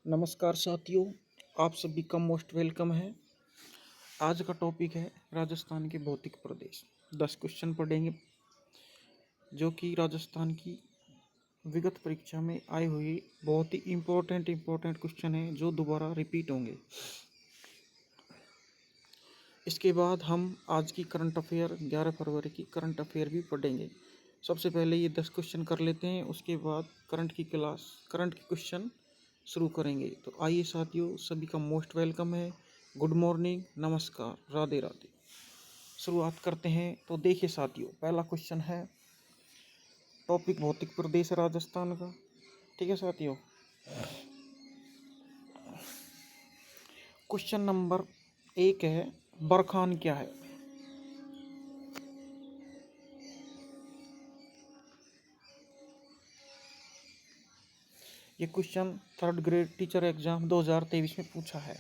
नमस्कार साथियों, आप सभी का मोस्ट वेलकम है। आज का टॉपिक है राजस्थान के भौतिक प्रदेश। 10 क्वेश्चन पढ़ेंगे जो कि राजस्थान की विगत परीक्षा में आए हुए बहुत ही इम्पोर्टेंट क्वेश्चन हैं जो दोबारा रिपीट होंगे। इसके बाद हम आज की करंट अफेयर 11 फरवरी की करंट अफेयर भी पढ़ेंगे। सबसे पहले ये 10 क्वेश्चन कर लेते हैं, उसके बाद करंट के क्वेश्चन शुरू करेंगे। तो आइए साथियों, सभी का मोस्ट वेलकम है। गुड मॉर्निंग, नमस्कार, राधे राधे। शुरुआत करते हैं। तो देखिए साथियों, पहला क्वेश्चन है, टॉपिक भौतिक प्रदेश है राजस्थान का। ठीक है साथियों, क्वेश्चन नंबर 1 है, बरखान क्या है? ये question 3rd grade teacher exam 2023 में पूछा है।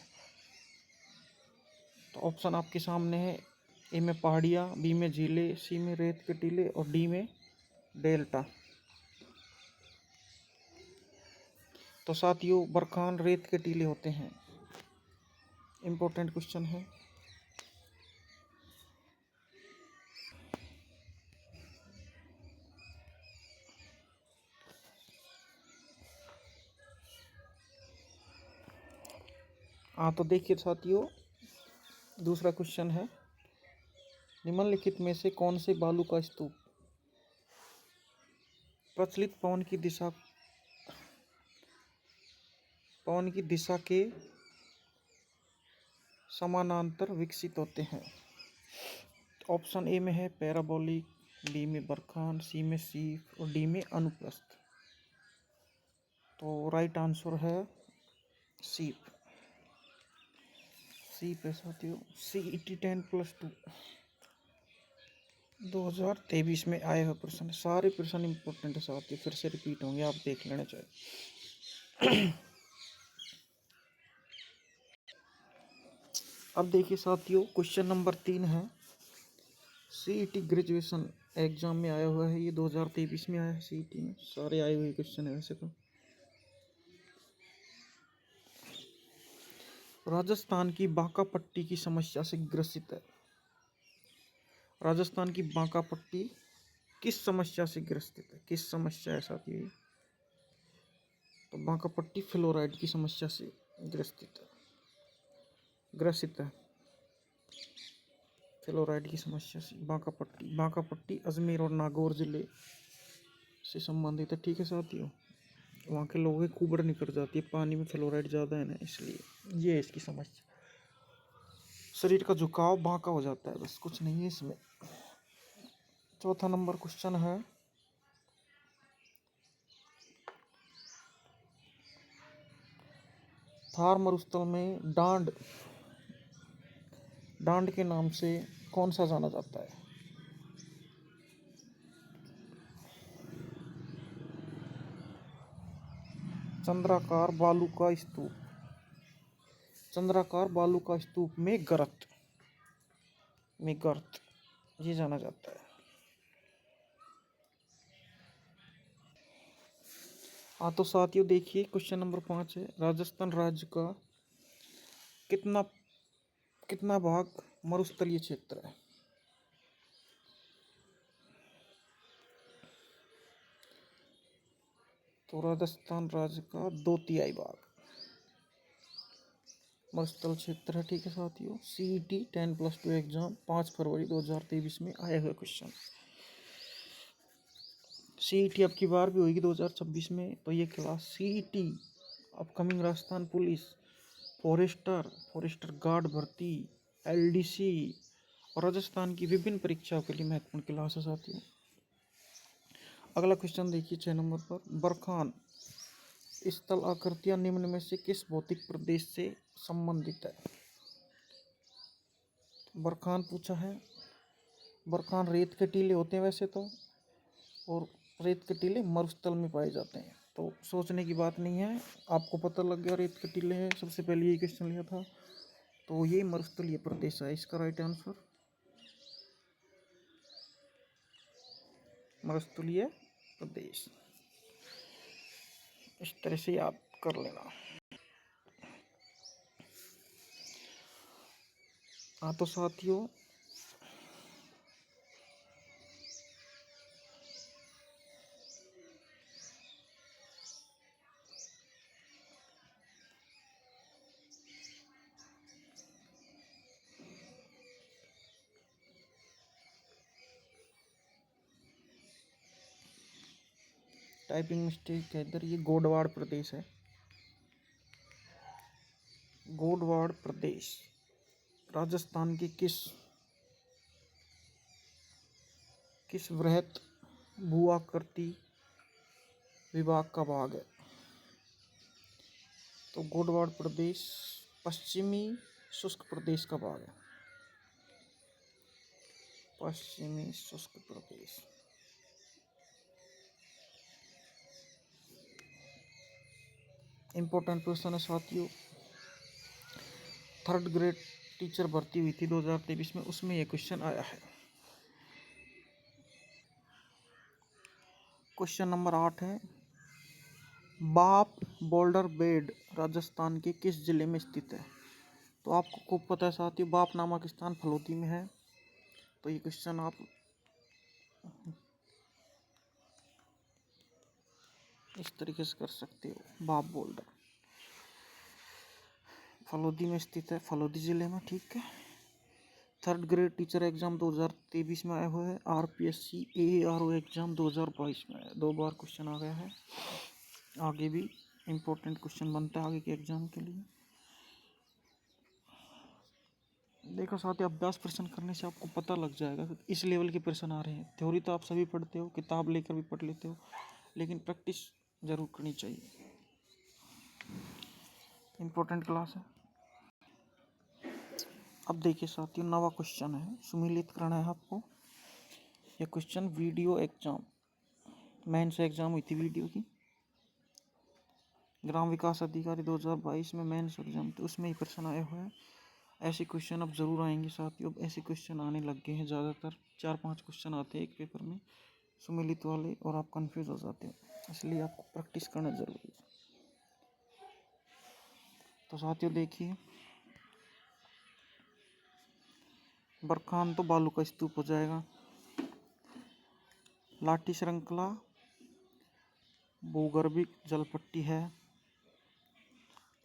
तो ऑप्शन आपके सामने है। ए में पहाड़ियाँ, बी में झीलें, सी में रेत के टीले और डी में डेल्टा। तो साथियों, बरखान रेत के टीले होते हैं। इम्पोर्टेंट क्वेश्चन है। हाँ, तो देखिए साथियों, दूसरा क्वेश्चन है, निम्नलिखित में से कौन से बालू का स्तूप प्रचलित पवन की दिशा के समानांतर विकसित होते हैं? ऑप्शन ए में है पैराबोलिक, बी में बरखान, सी में सीफ और डी में अनुप्रस्थ। तो राइट आंसर है सीप। सीप है साथियों। CET 10+2 2023 में आए हुए प्रश्न, सारे प्रश्न इंपॉर्टेंट है साथियों, फिर से रिपीट होंगे, आप देख लेना चाहिए। अब देखिए साथियों, क्वेश्चन नंबर 3 है, CET ग्रेजुएशन एग्जाम में आया हुआ है। ये 2023 में आया है। CET में सारे आए हुए क्वेश्चन है वैसे तो। राजस्थान की बांका पट्टी की समस्या से ग्रसित है। राजस्थान की बांका पट्टी किस समस्या से ग्रसित है? किस समस्या है साथियों? तो बांका पट्टी फ्लोराइड की समस्या से ग्रसित है। फ्लोराइड की समस्या से बांका पट्टी अजमेर और नागौर जिले से संबंधित है। ठीक है साथियों, वहाँ के लोगों की कुबड़ निकल जाती है, पानी में फ्लोराइड ज़्यादा है ना, इसलिए ये है इसकी समस्या। शरीर का झुकाव बांका हो जाता है, बस कुछ नहीं है इसमें। चौथा नंबर क्वेश्चन है, थार मरुस्थल में डांड के नाम से कौन सा जाना जाता है? चंद्राकार बालू का स्तूप में गर्त ये जाना जाता है। हाँ, तो साथियों देखिए, क्वेश्चन नंबर 5 है, राजस्थान राज्य का कितना भाग मरुस्थलीय क्षेत्र है? तो राजस्थान राज्य का 2/3 भाग मरुस्थल क्षेत्र है। ठीक है साथियों, CET 10+2 एग्जाम 5 फरवरी 2023 में आया हुआ क्वेश्चन। CET अब की बार भी होगी 2026 में। तो ये class CET, upcoming Rajasthan police, forester guard भर्ती, LDC और राजस्थान की विभिन्न परीक्षाओं के लिए महत्वपूर्ण क्लास है साथियों। अगला क्वेश्चन देखिए 6 नंबर पर, बरखान स्थल आकृतियां निम्न में से किस भौतिक प्रदेश से संबंधित है? बरखान पूछा है। बरखान रेत के टीले होते हैं वैसे तो, और रेत के टीले मरुस्थल में पाए जाते हैं, तो सोचने की बात नहीं है, आपको पता लग गया रेत के टीले हैं। सबसे पहले यही क्वेश्चन लिया था, तो ये मरुस्थलीय प्रदेश है इसका राइट आंसर, मरुस्थलीय प्रदेश। इस तरह से याद कर लेना। हाँ तो साथियों, टाइपिंग मिस्टेक है इधर। ये गोडवाड़ प्रदेश है, गोडवाड़ प्रदेश राजस्थान के किस वृहत भूआकृति विभाग का भाग है? तो गोडवाड़ प्रदेश पश्चिमी शुष्क प्रदेश का भाग है, पश्चिमी शुष्क प्रदेश। इंपॉर्टेंट क्वेश्चन है साथियों। 3rd ग्रेड टीचर भर्ती हुई थी 2023 में, उसमें यह क्वेश्चन आया है। क्वेश्चन नंबर 8 है, बाप बोल्डर बेड राजस्थान के किस जिले में स्थित है? तो आपको खूब पता है साथियों, बाप नामक स्थान फलोदी में है। तो ये क्वेश्चन आप इस तरीके से कर सकते हो। बाप बोल्डर फलोदी में स्थित है, फलोदी जिले में, ठीक है। 3rd ग्रेड टीचर एग्जाम 2023 में आए हुए हैं। RPSC AARO एग्जाम 2022 में आया, 2 बार क्वेश्चन आ गया है। आगे भी इम्पोर्टेंट क्वेश्चन बनता है आगे के एग्जाम के लिए। देखो साथ ही अभ्यास प्रश्न करने से आपको पता लग जाएगा कि इस लेवल के प्रश्न आ रहे हैं। थ्योरी तो आप सभी पढ़ते हो, किताब लेकर भी पढ़ लेते हो, लेकिन प्रैक्टिस जरूर करनी चाहिए। इम्पोर्टेंट क्लास है। अब देखिए साथियों, नवा क्वेश्चन है, सुमिलित करना है आपको। यह question video exam, mains exam हुई थी वीडियो की, ग्राम विकास अधिकारी 2022 में मेंस एग्जाम थे, उसमें ही प्रश्न आए हुए हैं। ऐसे क्वेश्चन अब जरूर आएंगे साथियों। अब ऐसे क्वेश्चन आने लग गए हैं, ज़्यादातर 4-5 क्वेश्चन आते हैं एक पेपर में सुमिलित वाले, और आप कंफ्यूज हो जाते हो, इसलिए आपको प्रैक्टिस करना जरूरी है। तो साथियों देखिए, बरखान तो बालू का स्तूप हो जाएगा। लाठी श्रृंखला भूगर्भिक जलपट्टी है।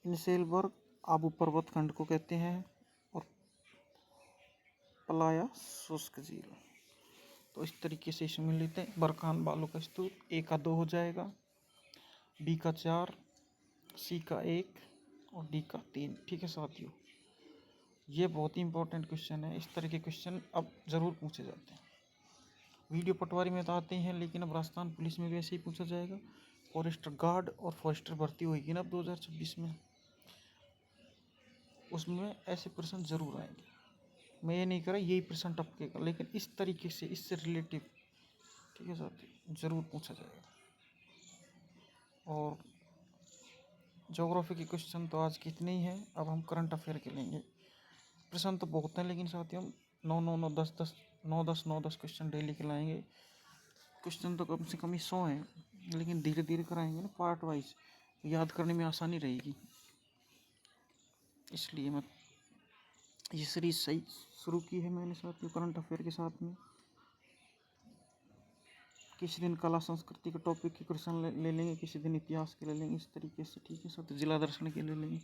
इनसेलबर्ग आबू पर्वत खंड को कहते हैं, और पलाया शुष्क झील। तो इस तरीके से इसमें लेते हैं। बरखान बालू का स्तूप, ए का 2 हो जाएगा, बी का 4, सी का 1 और डी का 3। ठीक है साथियों, ये बहुत ही इंपॉर्टेंट क्वेश्चन है। इस तरह के क्वेश्चन अब ज़रूर पूछे जाते हैं। वीडियो पटवारी में तो आते हैं, लेकिन अब राजस्थान पुलिस में भी ऐसे ही पूछा जाएगा। फॉरेस्टर गार्ड और फॉरेस्टर भर्ती होगी ना अब 2026 में, उसमें ऐसे प्रश्न जरूर आएंगे। मैं ये नहीं कह रहा यही प्रश्न टपकेगा, लेकिन इस तरीके से, इससे रिलेटिव, ठीक है साथियों, जरूर पूछा जाएगा। और ज्योग्राफी के क्वेश्चन तो आज कितने ही हैं, अब हम करंट अफेयर के लेंगे। प्रश्न तो बहुत हैं, लेकिन साथियों हम 9-10 क्वेश्चन डेली के लाएंगे। क्वेश्चन तो कम से कम ही 100 हैं, लेकिन धीरे धीरे कराएंगे ना, पार्ट वाइज, याद करने में आसानी रहेगी। इसलिए मैं ये सीरीज सही शुरू की है मैंने साथियों, करंट अफेयर के साथ में। किसी दिन कला संस्कृति के टॉपिक के क्वेश्चन ले लेंगे, किसी दिन इतिहास के ले लेंगे, इस तरीके से, ठीक है साथियों। जिला दर्शन के ले लेंगे।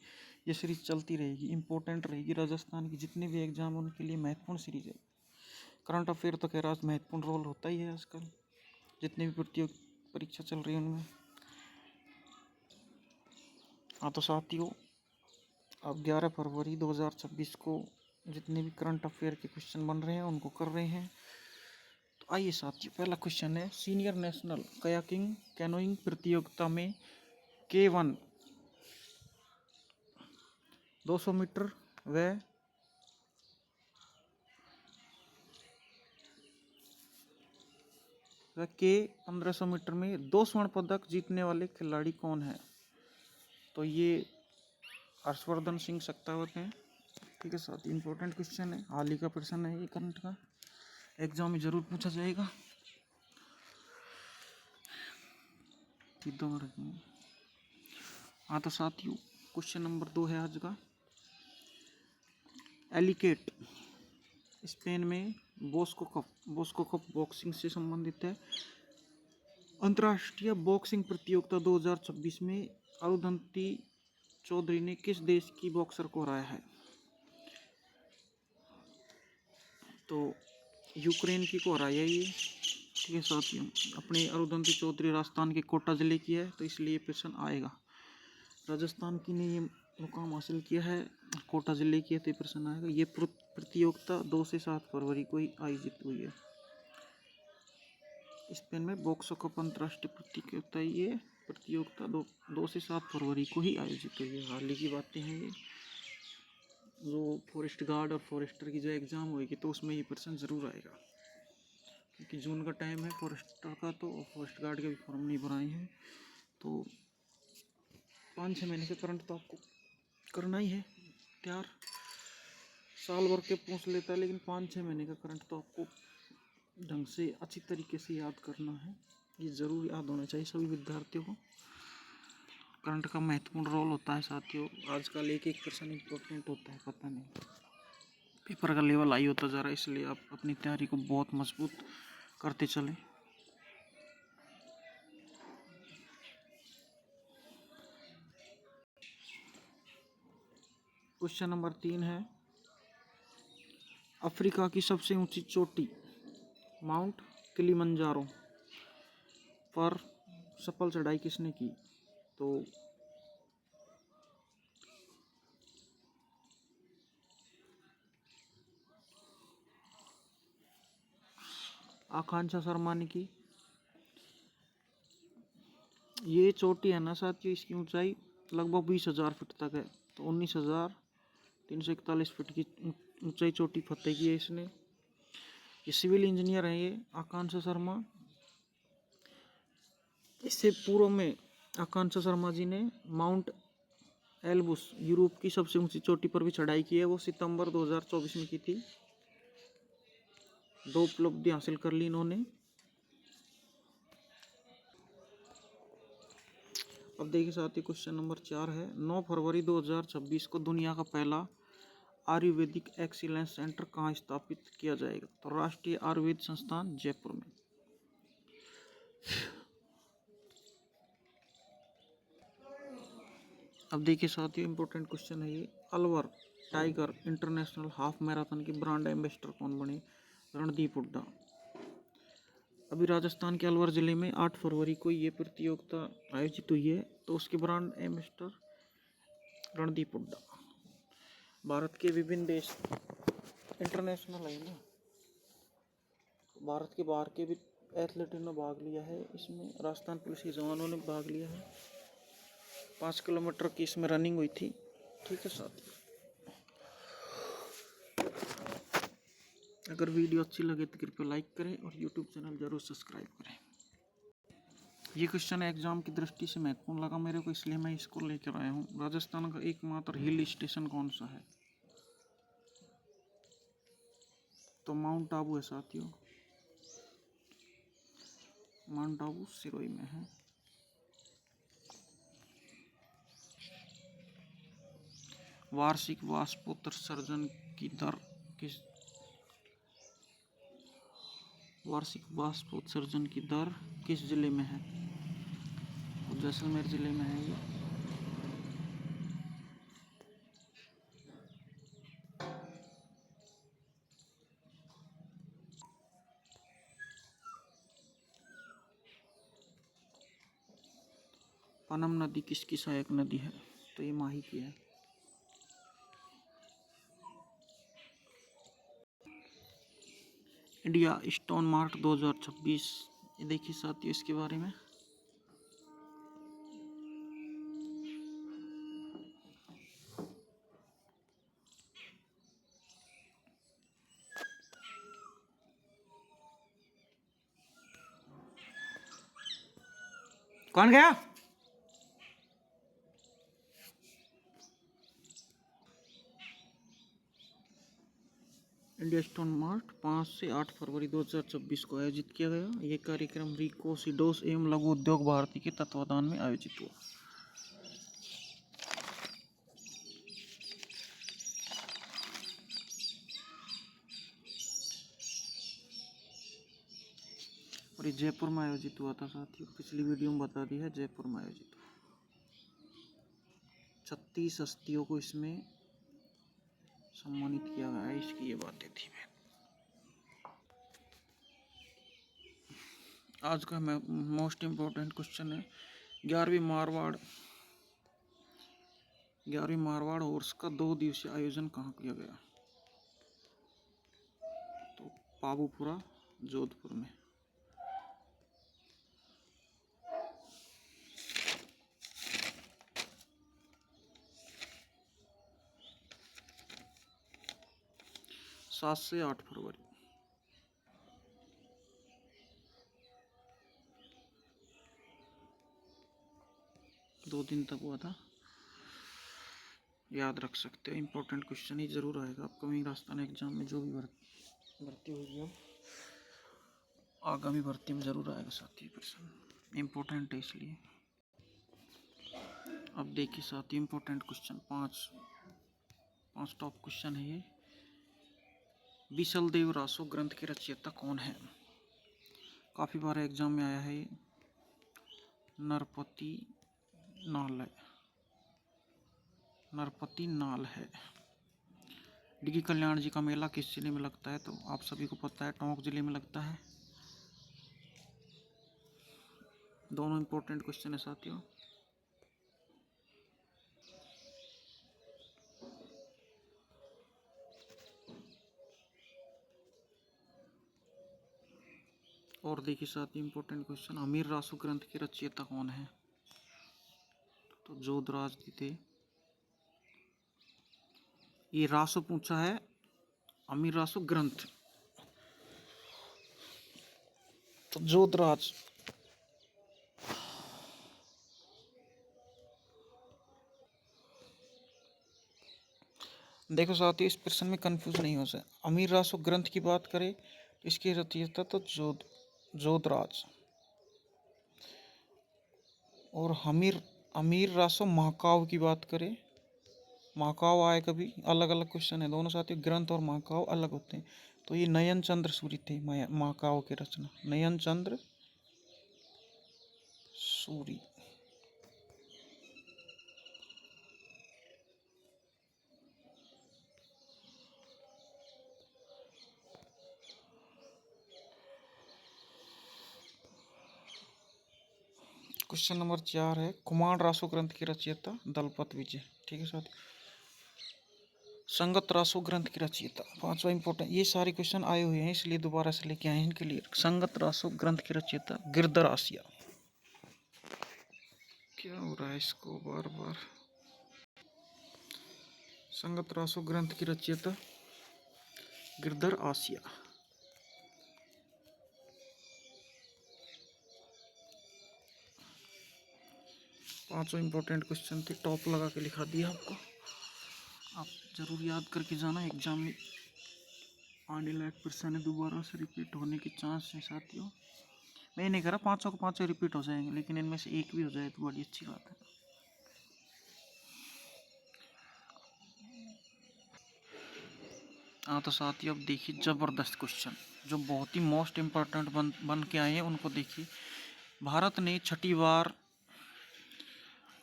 ये सीरीज चलती रहेगी, इंपॉर्टेंट रहेगी। राजस्थान की जितने भी एग्जाम हैं उनके लिए महत्वपूर्ण सीरीज है। करंट अफेयर तो खैर आज महत्वपूर्ण रोल होता ही है आजकल, जितने भी प्रतियोगी परीक्षा चल रही है उनमें। हाँ तो साथियों, अब 11 फरवरी 2026 को जितने भी करंट अफेयर के क्वेश्चन बन रहे हैं उनको कर रहे हैं। तो आइए साथियों, पहला क्वेश्चन है, सीनियर नेशनल कयाकिंग कैनोइंग प्रतियोगिता में K1 200 मीटर व K 1500 मीटर में 2 स्वर्ण पदक जीतने वाले खिलाड़ी कौन है? तो ये हर्षवर्धन सिंह शेखावत हैं। ठीक है साथ, इंपॉर्टेंट क्वेश्चन है, हाल ही का प्रश्न है ये, करंट का एग्जाम में जरूर पूछा जाएगा। हाँ तो साथियों, क्वेश्चन नंबर 2 है आज का, एलिकेट स्पेन में बॉस्को कप बॉक्सिंग से संबंधित है। अंतर्राष्ट्रीय बॉक्सिंग प्रतियोगिता 2026 में अरुंधति चौधरी ने किस देश की बॉक्सर को हराया है? तो यूक्रेन की को हराया ये। ठीक है साथियों, अपने अरुंधति चौधरी राजस्थान के कोटा जिले की है, तो इसलिए प्रश्न आएगा। राजस्थान की ने ये मुकाम हासिल किया है, कोटा जिले की है, तो प्रश्न आएगा। ये प्रतियोगिता 2 से 7 फरवरी को ही आयोजित हुई है। स्पेन में बॉक्सो कप अंतर्राष्ट्रीय प्रतियोगिता, ये प्रतियोगिता 2 से 7 फरवरी को ही आयोजित हुई है। हाल ही की बातें हैं ये। जो फॉरेस्ट गार्ड और फॉरेस्टर की जो एग्ज़ाम होगी तो उसमें ये प्रश्न ज़रूर आएगा, क्योंकि जून का टाइम है फॉरेस्टर का, तो फॉरेस्ट गार्ड के भी फॉर्म नहीं भराए हैं। तो 5-6 महीने का करंट तो आपको करना ही है तैयार। साल भर के पूछ लेता है, लेकिन 5-6 महीने का करंट तो आपको ढंग से अच्छी तरीके से याद करना है। ये ज़रूर याद होना चाहिए सभी विद्यार्थियों को। करंट का महत्वपूर्ण रोल होता है साथियों। आजकल एक एक प्रश्न इम्पोर्टेंट होता है, पता नहीं पेपर का लेवल हाई होता जा रहा है, इसलिए आप अपनी तैयारी को बहुत मजबूत करते चलें। क्वेश्चन नंबर 3 है, अफ्रीका की सबसे ऊंची चोटी माउंट किलिमंजारो पर सफल चढ़ाई किसने की? तो आकांक्षा शर्मा ने की। ये चोटी है ना साथियों, इसकी ऊंचाई लगभग 20,000 फीट तक है, तो 19,341 फीट की ऊंचाई चोटी फतेह की है इसने। ये सिविल इंजीनियर है ये आकांक्षा शर्मा। इससे पूर्व में आकांक्षा शर्मा जी ने माउंट एल्ब्रूस यूरोप की सबसे ऊंची चोटी पर भी चढ़ाई की है, वो सितंबर 2024 में की थी। 2 उपलब्धि हासिल कर ली इन्होंने। अब देखिए साथियों, क्वेश्चन नंबर 4 है, 9 फरवरी 2026 को दुनिया का पहला आयुर्वेदिक एक्सीलेंस सेंटर कहाँ स्थापित किया जाएगा? तो राष्ट्रीय आयुर्वेद संस्थान जयपुर में। अब देखिए साथियों, इम्पोर्टेंट क्वेश्चन है ये, Alwar tiger international half marathon के ब्रांड एम्बेसडर कौन बने? रणदीप हुड्डा। अभी राजस्थान के अलवर जिले में 8 फरवरी को ये प्रतियोगिता आयोजित हुई है, तो उसके ब्रांड एम्बेसडर रणदीप हुड्डा। भारत के विभिन्न देश इंटरनेशनल है ना, भारत के बाहर के भी एथलीटों ने भाग लिया है इसमें। राजस्थान पुलिस के जवानों ने भाग लिया है। 5 किलोमीटर की इसमें रनिंग हुई थी। ठीक है साथियों, अगर वीडियो अच्छी लगे तो कृपया लाइक करें और यूट्यूब चैनल जरूर सब्सक्राइब करें। ये क्वेश्चन एग्जाम की दृष्टि से महत्वपूर्ण लगा मेरे को, इसलिए मैं इसको लेकर आया हूँ। राजस्थान का एकमात्र हिल स्टेशन कौन सा है? तो माउंट आबू है साथियों। माउंट आबू सिरोही में है। वार्षिक वाष्पोत्सर्जन की दर किस वार्षिक वाष्पोत्सर्जन की दर किस जिले में है? तो जैसलमेर जिले में है ये। पनम नदी किसकी सहायक नदी है? तो ये माही की है। इंडिया स्टोन मार्ट 2026, ये देखिए साथियों इसके बारे में। कौन गया? इंडिया स्टोन मार्ट 5 से 8 फरवरी 2026 को आयोजित किया गया। ये कार्यक्रम रिको सिडोस एवं लघु उद्योग भारती के तत्वाधान में आयोजित हुआ। ये जयपुर में आयोजित हुआ था साथियों, पिछली वीडियो में बता दिया है, जयपुर में आयोजित हुआ। 36 हस्तियों को इसमें सम्मानित किया गया है, इसकी ये बातें थी। आज का मोस्ट इम्पोर्टेंट क्वेश्चन है 11वीं मारवाड़ हॉर्स का 2 दिवसीय आयोजन कहाँ किया गया? तो पाबूपुरा, जोधपुर में। सात से 8 फरवरी। दो दिन तक हुआ था, याद रख सकते हो। इम्पोर्टेंट क्वेश्चन ही जरूर आएगा अपकमिंग राजस्थान एग्जाम में, जो भी भर्ती होगी अब आगामी भर्ती में जरूर आएगा साथी प्रश्न, इम्पोर्टेंट है इसलिए। अब देखिए साथी इम्पोर्टेंट क्वेश्चन पांच टॉप क्वेश्चन है ये। विशलदेव रासो ग्रंथ के रचयिता कौन है? काफी बार एग्जाम में आया है ये। नरपति नाल है। डिगी कल्याण जी का मेला किस जिले में लगता है? तो आप सभी को पता है, टोंक जिले में लगता है। दोनों इंपॉर्टेंट क्वेश्चन है साथियों। और देखिए साथियों इंपॉर्टेंट क्वेश्चन, अमीर रासो ग्रंथ के रचयिता कौन है? तो जोधराज जी थे। ये रासो पूछा है, अमीर रासो ग्रंथ तो जोधराज। देखो साथियों इस प्रश्न में कंफ्यूज नहीं हो सकता। अमीर रासो ग्रंथ की बात करें तो इसकी रचयिता तो जोधराज। और अमीर रासो महाकाव्य की बात करें, महाकाव्य आए कभी, अलग अलग क्वेश्चन है दोनों साथियों। ग्रंथ और महाकाव्य अलग होते हैं। तो ये नयन चंद्र सूरी थे महाकाव्य के रचना, नयन चंद्र सूरी। क्वेश्चन नंबर 4 है कुमार रासो ग्रंथ की रचयिता दलपत विजय। ठीक है साथियों। संगत रासो ग्रंथ की रचयिता, पांचवा इंपॉर्टेंट, ये सारे क्वेश्चन आए हुए हैं इसलिए दोबारा से लेके आए हैं इनके लिए। संगत रासो ग्रंथ की रचयिता गिरधर आसिया। क्या हो रहा है इसको बार बार? संगत रासो ग्रंथ की रचयिता गिरधर आसिया। पांचों इंपॉर्टेंट क्वेश्चन थे, टॉप लगा के लिखा दिया आपको। आप जरूर याद करके जाना, एग्जाम में आने लायक प्रश्न है, दोबारा से रिपीट होने के चांस है साथियों। मैं नहीं कह रहा पांचों के पांचों रिपीट हो जाएंगे, लेकिन इनमें से एक भी हो जाए तो बड़ी अच्छी बात है। हाँ तो साथियों अब देखिए जबरदस्त क्वेश्चन जो बहुत ही मोस्ट इम्पोर्टेंट बन के आए हैं, उनको देखिए। भारत ने 6ठी बार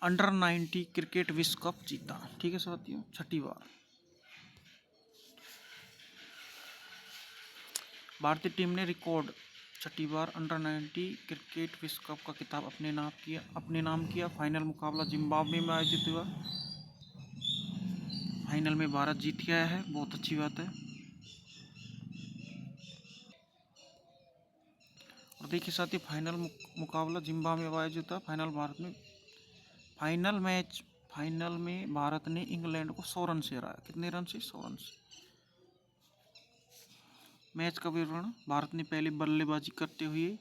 अंडर-19 क्रिकेट विश्व कप जीता। ठीक है साथियों, 6ठी बार। भारतीय टीम ने रिकॉर्ड 6ठी बार अंडर-19 क्रिकेट विश्व कप का खिताब अपने नाम किया। फाइनल मुकाबला जिम्बाब्वे में आयोजित हुआ। फाइनल में भारत जीत गया है, बहुत अच्छी बात है। और देखिए साथियों फाइनल मुकाबला जिम्बाब्वे में आयोजित हुआ। फाइनल में भारत ने इंग्लैंड को 100 रन से हराया। कितने रन से? 100 रन से। मैच का विवरण, भारत ने पहले बल्लेबाजी करते हुए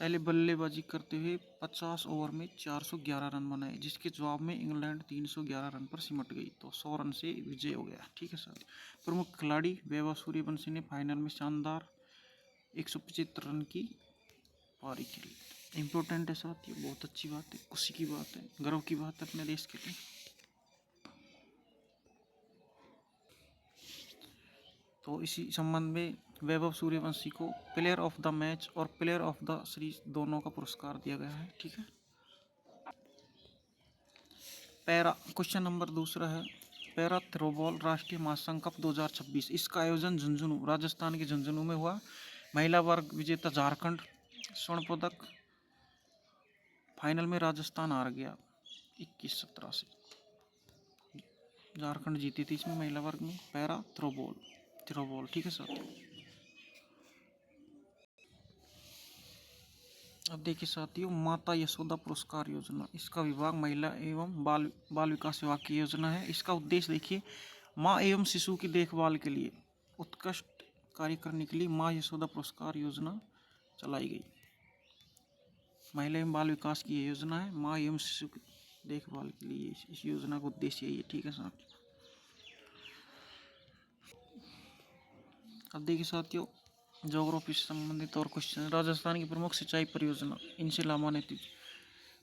पहले बल्लेबाजी करते हुए 50 ओवर में 411 रन बनाए, जिसके जवाब में इंग्लैंड 311 रन पर सिमट गई, तो 100 रन से विजय हो गया। ठीक है साथियों। प्रमुख खिलाड़ी वैभव सूर्यवंशी ने फाइनल में शानदार 175 रन की पारी खेली। इम्पोर्टेंट है साथियों, बहुत अच्छी बात है, खुशी की बात है, गर्व की बात है अपने देश के लिए। तो इसी संबंध में वैभव सूर्यवंशी को प्लेयर ऑफ द मैच और प्लेयर ऑफ द सीरीज दोनों का पुरस्कार दिया गया है। ठीक है। पैरा क्वेश्चन नंबर दूसरा है, पैरा थ्रोबॉल राष्ट्रीय महासंघ कप 2026, इसका आयोजन झुंझुनू राजस्थान के झुंझुनू में हुआ। महिला वर्ग विजेता झारखंड स्वर्ण पदक, फाइनल में राजस्थान हार गया 21-17 से। झारखंड जीती थी इसमें महिला वर्ग में पैरा थ्रोबॉल। ठीक है सर। अब देखिए साथियों, माता यशोदा पुरस्कार योजना, इसका विभाग महिला एवं बाल विकास विभाग की योजना है। इसका उद्देश्य देखिए, माँ एवं शिशु की देखभाल के लिए उत्कृष्ट कार्य करने के लिए माँ यशोदा पुरस्कार योजना चलाई गई। महिला एवं बाल विकास की ये योजना है, माँ एवं शिशु की देखभाल के लिए इस योजना का उद्देश्य यही है। ठीक है साथियों। अब देखिए साथियों, ज्योग्राफी से संबंधित और क्वेश्चन, राजस्थान की प्रमुख सिंचाई परियोजना, इनसे लाभान्वित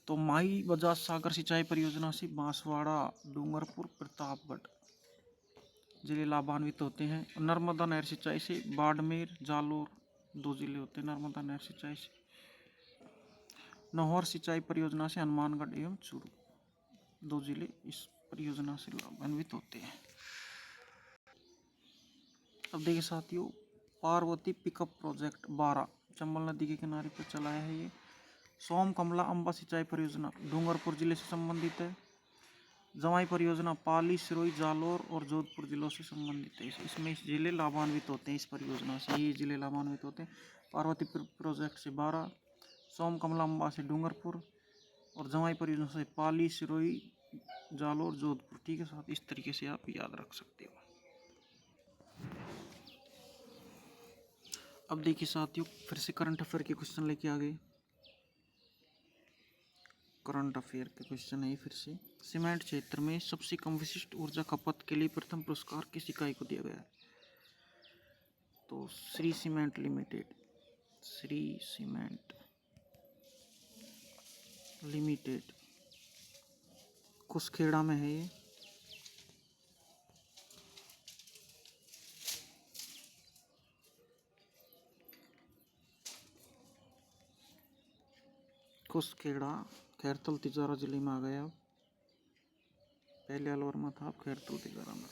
तो माई बजाज सागर सिंचाई परियोजना से बांसवाड़ा, डूंगरपुर, प्रतापगढ़ जिले लाभान्वित होते हैं। नर्मदा नहर सिंचाई से बाड़मेर, जालोर 2 जिले होते हैं नर्मदा नहर सिंचाई से। नौहर सिंचाई परियोजना से हनुमानगढ़ एवं चूरू 2 जिले इस परियोजना से लाभान्वित होते हैं। अब देखिए साथियों, पार्वती पिकअप प्रोजेक्ट 12 चंबल नदी के किनारे पर चलाया है ये। सोम कमला अम्बा सिंचाई परियोजना डूंगरपुर जिले से संबंधित है। जमाई परियोजना पाली, सिरोही, जालोर और जोधपुर जिलों से संबंधित है। इसमें जिले लाभान्वित होते हैं इस परियोजना से, ये जिले लाभान्वित होते हैं। पार्वती प्रोजेक्ट से 12, सोम कमला अम्बा से डूंगरपुर और जमाई परियोजना से पाली, सिरोही, जालोर, जोधपुर। ठीक है साथ, इस तरीके से आप याद रख सकते हो। अब देखिए साथियों, फिर से करंट अफेयर के क्वेश्चन लेके आ गए। करंट अफेयर के क्वेश्चन है फिर से, सीमेंट क्षेत्र में सबसे कम विशिष्ट ऊर्जा खपत के लिए प्रथम पुरस्कार किस इकाई को दिया गया है? तो श्री सीमेंट लिमिटेड कुसखेड़ा में है ये। कुसखेड़ा खैरतल तिजारा जिले में आ गया। पहले अलवर में था, अब खैरतल तिजारा में।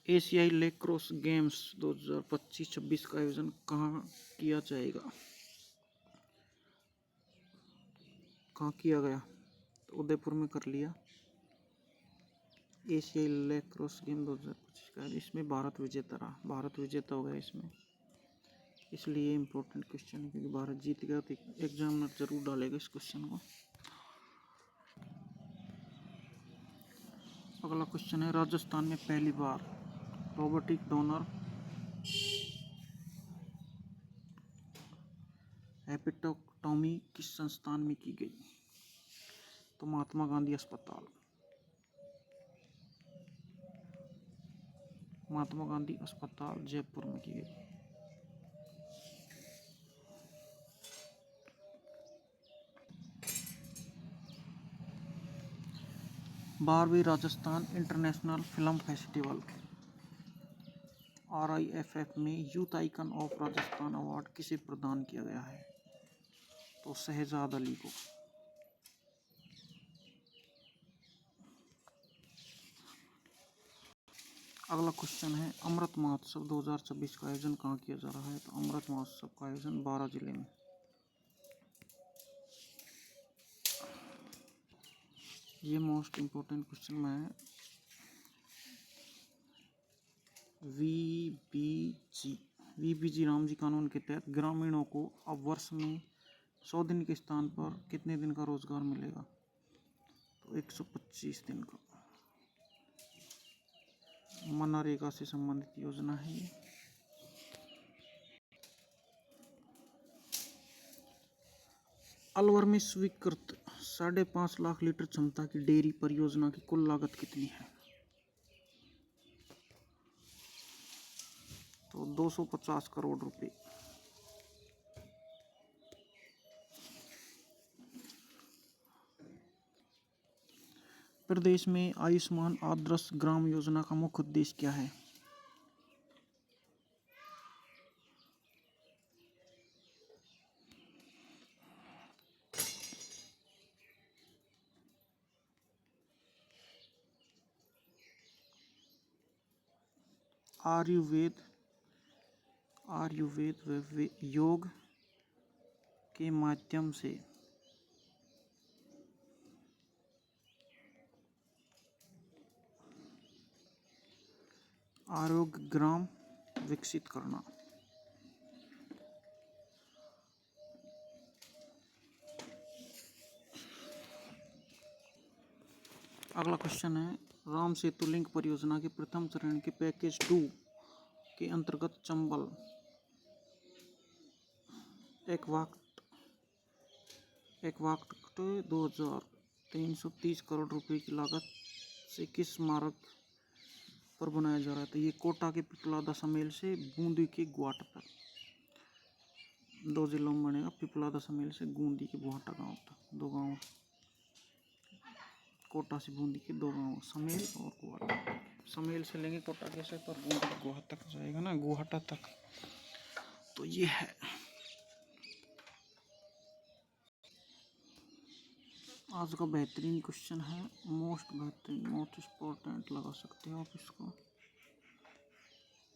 एशियाई लैक्रोस गेम्स 2025-26 का आयोजन कहाँ किया जाएगा? कहाँ किया गया? तो उदयपुर में कर लिया। एशियाई लैक्रोस गेम 2025 का, इसमें भारत विजेता रहा, भारत विजेता हो गया इसमें, इसलिए इम्पोर्टेंट क्वेश्चन है क्योंकि भारत जीत गया। तो एग्जामिनर जरूर डालेगा इस क्वेश्चन को। अगला क्वेश्चन है, राजस्थान में पहली बार रोबोटिक डोनर एपिटोटॉमी किस संस्थान में की गई? तो महात्मा गांधी अस्पताल, महात्मा गांधी अस्पताल जयपुर में की गई। बारहवीं Rajasthan international film festival RIFF में youth icon of Rajasthan award किसे प्रदान किया गया है? तो शहजाद अली को। अगला क्वेश्चन है, अमृत महोत्सव 2026 का आयोजन कहाँ किया जा रहा है? तो अमृत महोत्सव का आयोजन 12 जिले में। ये मोस्ट इम्पोर्टेंट क्वेश्चन में है। VBG रामजी कानून के तहत ग्रामीणों को अब वर्ष में 100 दिन के स्थान पर कितने दिन का रोजगार मिलेगा? तो 125 दिन का। मनरेगा से संबंधित योजना है ये। अलवर में स्वीकृत 5.5 लाख लीटर क्षमता की डेयरी परियोजना की कुल लागत कितनी है? तो 250 करोड़ रुपए। प्रदेश में आयुष्मान आदर्श ग्राम योजना का मुख्य उद्देश्य क्या है? आयुर्वेद व योग के माध्यम से आरोग्य ग्राम विकसित करना। अगला क्वेश्चन है, राम सेतु लिंक परियोजना के प्रथम चरण के पैकेज 2 के अंतर्गत चंबल एक्वाक्ट 2330 करोड़ रुपए की लागत से किस मार्ग पर बनाया जा रहा है? तो ये कोटा के पिपला दशमेल से बूंदी के गुवाहाटा तक 2 जिलों में बनेगा। पिपला दशमेल से बूंदी के गुवाहाटा गांव तक 2 गांव, कोटा से बूंदी के 2 गांव, समेल और गुवाहाटा। समेल से लेंगे कोटा के से, पर बूंदी गुवाहाटा तक जाएगा ना, गुवाहाटा तक। तो ये है। आज का बेहतरीन क्वेश्चन है, मोस्ट इम्पोर्टेंट लगा सकते हो आप इसको,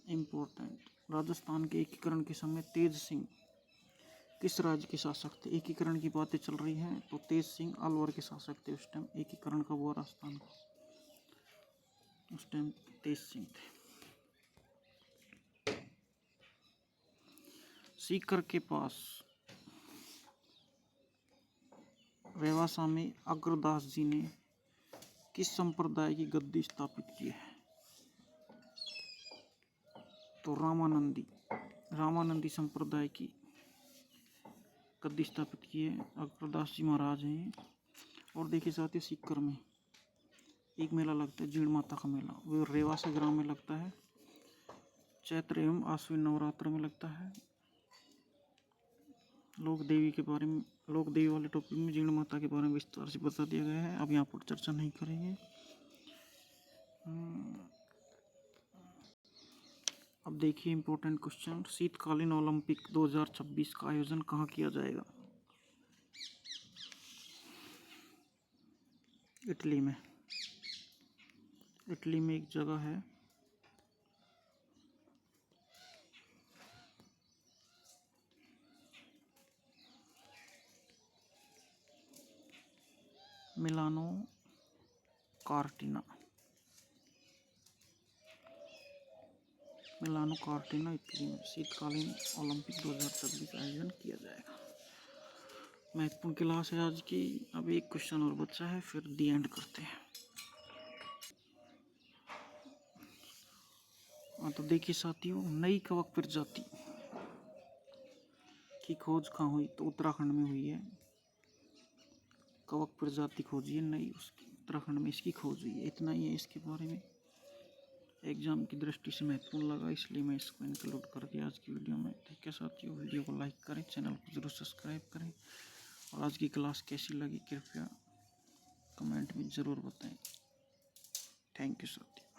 इम्पोर्टेंट। राजस्थान के एकीकरण के समय तेज सिंह किस राज्य के शासक थे? एकीकरण की बातें चल रही हैं, तो तेज सिंह अलवर के शासक थे उस टाइम। एकीकरण का हुआ राजस्थान का, उस टाइम तेज सिंह थे। सीकर के पास रेवासा में अग्रदास जी ने किस संप्रदाय की गद्दी स्थापित की है? तो रामानंदी संप्रदाय की गद्दी स्थापित की है, अग्रदास जी महाराज हैं। और देखिए साथियों, सीकर में एक मेला लगता है, जीण माता का मेला, वो रेवासा ग्राम में लगता है। चैत्र एवं आश्विन नवरात्र में लगता है। लोक देवी वाले टॉपिक में जीण माता के बारे में विस्तार से बता दिया गया है, अब यहाँ पर चर्चा नहीं करेंगे। अब देखिए इम्पोर्टेंट क्वेश्चन, शीतकालीन ओलंपिक 2026 का आयोजन कहाँ किया जाएगा? इटली में एक जगह है, मिलानो कार्टिना इटली में शीतकालीन ओलंपिक 2026 आयोजन किया जाएगा। महत्वपूर्ण क्लास है आज की। अब एक क्वेश्चन और बचा है, फिर दी एंड करते हैं। तो देखिए साथियों, नई कवक प्रजाति की खोज कहाँ हुई? तो उत्तराखंड में हुई है। कवक प्रजाति खोजी है नई, उसकी उत्तराखंड में इसकी खोज हुई है। इतना ही है इसके बारे में, एग्जाम की दृष्टि से महत्वपूर्ण लगा, इसलिए मैं इसको इंक्लूड कर दिया आज की वीडियो में। ठीक है साथियों, वीडियो को लाइक करें, चैनल को जरूर सब्सक्राइब करें, और आज की क्लास कैसी लगी कृपया कमेंट में ज़रूर बताएं। थैंक यू साथियों।